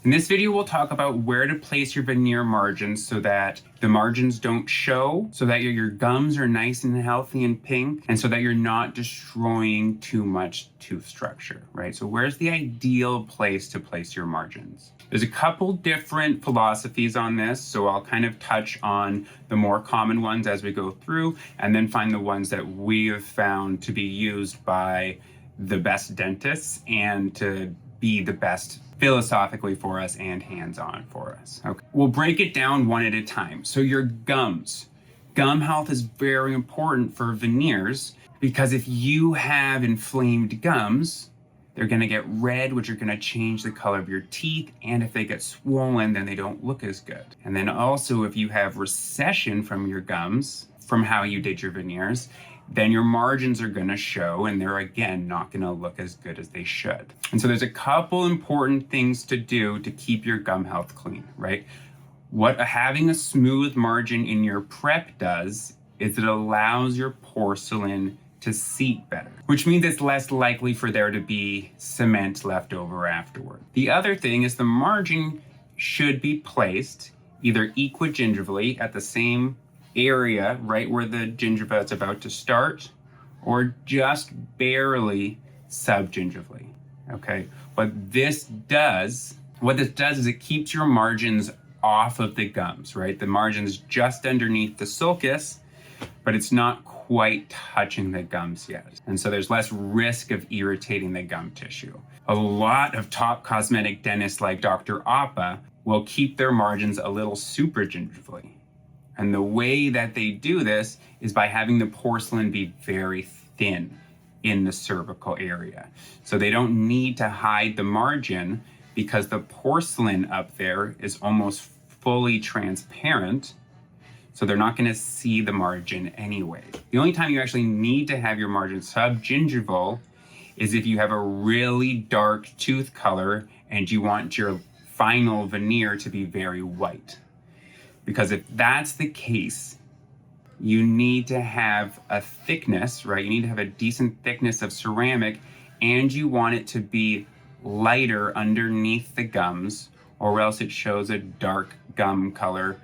In this video, we'll talk about where to place your veneer margins so that the margins don't show, so that your gums are nice and healthy and pink, and so that you're not destroying too much tooth structure, right? So where's the ideal place to place your margins? There's a couple different philosophies on this, so I'll kind of touch on the more common ones as we go through, and then find the ones that we have found to be used by the best dentists and to be the best philosophically for us and hands-on for us. Okay. We'll break it down one at a time. So your gums. Gum health is very important for veneers because if you have inflamed gums, they're gonna get red, which are gonna change the color of your teeth. And if they get swollen, then they don't look as good. And then also if you have recession from your gums, from how you did your veneers, then your margins are gonna show and they're again not gonna look as good as they should. And so there's a couple important things to do to keep your gum health clean, right? What having a smooth margin in your prep does is it allows your porcelain to seat better, which means it's less likely for there to be cement left over afterward. The other thing is the margin should be placed either equigingivally at the same area right where the gingiva is about to start, or just barely subgingivally. Okay, what this does is it keeps your margins off of the gums, right? The margin's just underneath the sulcus, but it's not quite touching the gums yet. And so there's less risk of irritating the gum tissue. A lot of top cosmetic dentists like Dr. Appa will keep their margins a little supragingivally. And the way that they do this is by having the porcelain be very thin in the cervical area. So they don't need to hide the margin because the porcelain up there is almost fully transparent. So they're not gonna see the margin anyway. The only time you actually need to have your margin subgingival is if you have a really dark tooth color and you want your final veneer to be very white. Because if that's the case, you need to have a thickness, right? You need to have a decent thickness of ceramic, and you want it to be lighter underneath the gums, or else it shows a dark gum color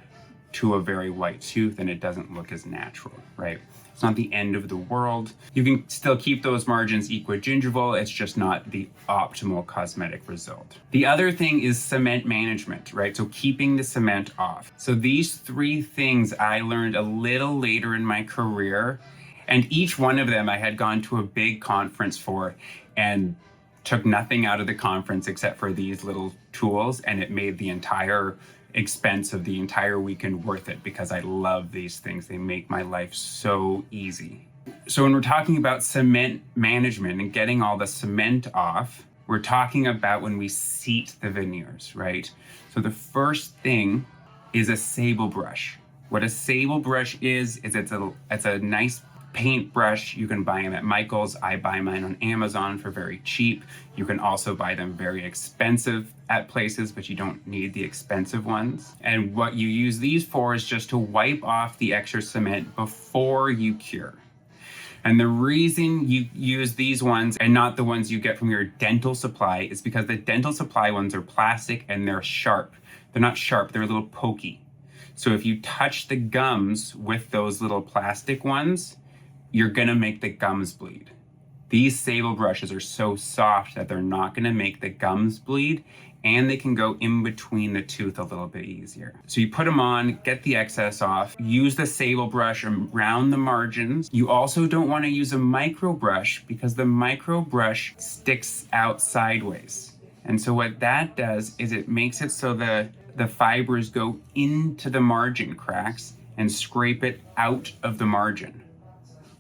to a very white tooth and it doesn't look as natural, right? It's not the end of the world. You can still keep those margins equigingival, it's just not the optimal cosmetic result. The other thing is cement management, right? So keeping the cement off. So these three things I learned a little later in my career, and each one of them I had gone to a big conference for and took nothing out of the conference except for these little tools, and it made the entire expense of the entire weekend worth it because I love these things. They make my life so easy. So when we're talking about cement management and getting all the cement off, we're talking about when we seat the veneers, right? So the first thing is a sable brush. What a sable brush is it's a nice paintbrush. You can buy them at Michael's. I buy mine on Amazon for very cheap. You can also buy them very expensive at places, but you don't need the expensive ones. And what you use these for is just to wipe off the extra cement before you cure. And the reason you use these ones and not the ones you get from your dental supply is because the dental supply ones are plastic and they're sharp. They're not sharp, they're a little pokey. So if you touch the gums with those little plastic ones, you're gonna make the gums bleed. These sable brushes are so soft that they're not gonna make the gums bleed, and they can go in between the tooth a little bit easier. So you put them on, get the excess off, use the sable brush around the margins. You also don't wanna use a micro brush because the micro brush sticks out sideways. And so what that does is it makes it so the fibers go into the margin cracks and scrape it out of the margin.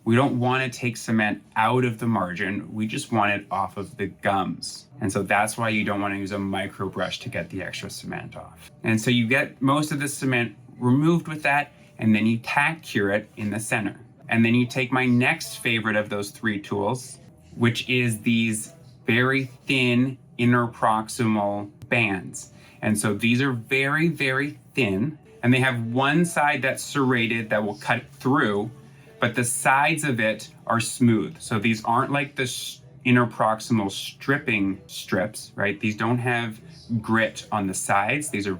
We don't want to take cement out of the margin, we just want it off of the gums. And so that's why you don't want to use a micro brush to get the extra cement off. And so you get most of the cement removed with that, and then you tack cure it in the center. And then you take my next favorite of those three tools, which is these very thin interproximal bands. And so these are very, very thin, and they have one side that's serrated that will cut through, but the sides of it are smooth. So these aren't like the interproximal stripping strips, right? These don't have grit on the sides. These are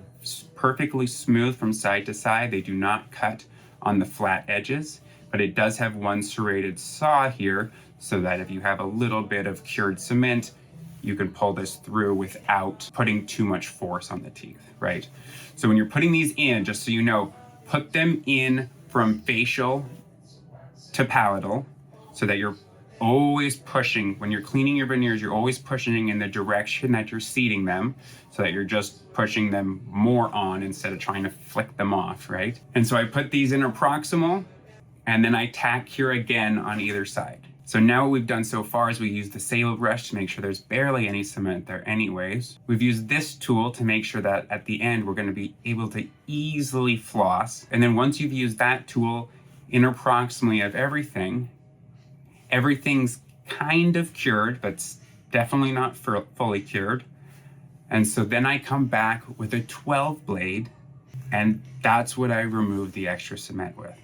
perfectly smooth from side to side. They do not cut on the flat edges, but it does have one serrated saw here so that if you have a little bit of cured cement, you can pull this through without putting too much force on the teeth, right? So when you're putting these in, just so you know, put them in from facial to palatal so that you're always pushing. When you're cleaning your veneers, you're always pushing in the direction that you're seating them so that you're just pushing them more on instead of trying to flick them off, right? And so I put these interproximal and then I tack here again on either side. So now what we've done so far is we used the sail brush to make sure there's barely any cement there anyways. We've used this tool to make sure that at the end we're going to be able to easily floss. And then once you've used that tool interproximally of everything, everything's kind of cured, but definitely not fully cured. And so then I come back with a 12 blade, and that's what I remove the extra cement with.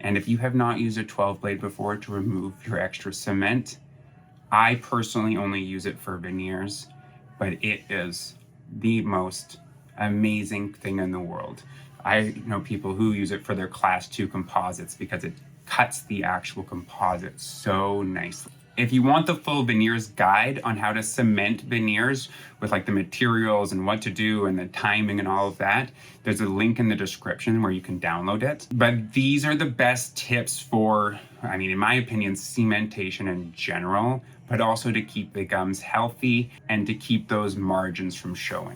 And if you have not used a 12 blade before to remove your extra cement, I personally only use it for veneers, but it is the most amazing thing in the world. I know people who use it for their class 2 composites because it cuts the actual composite so nicely. If you want the full veneers guide on how to cement veneers with like the materials and what to do and the timing and all of that, there's a link in the description where you can download it. But these are the best tips for, I mean, in my opinion, cementation in general, but also to keep the gums healthy and to keep those margins from showing.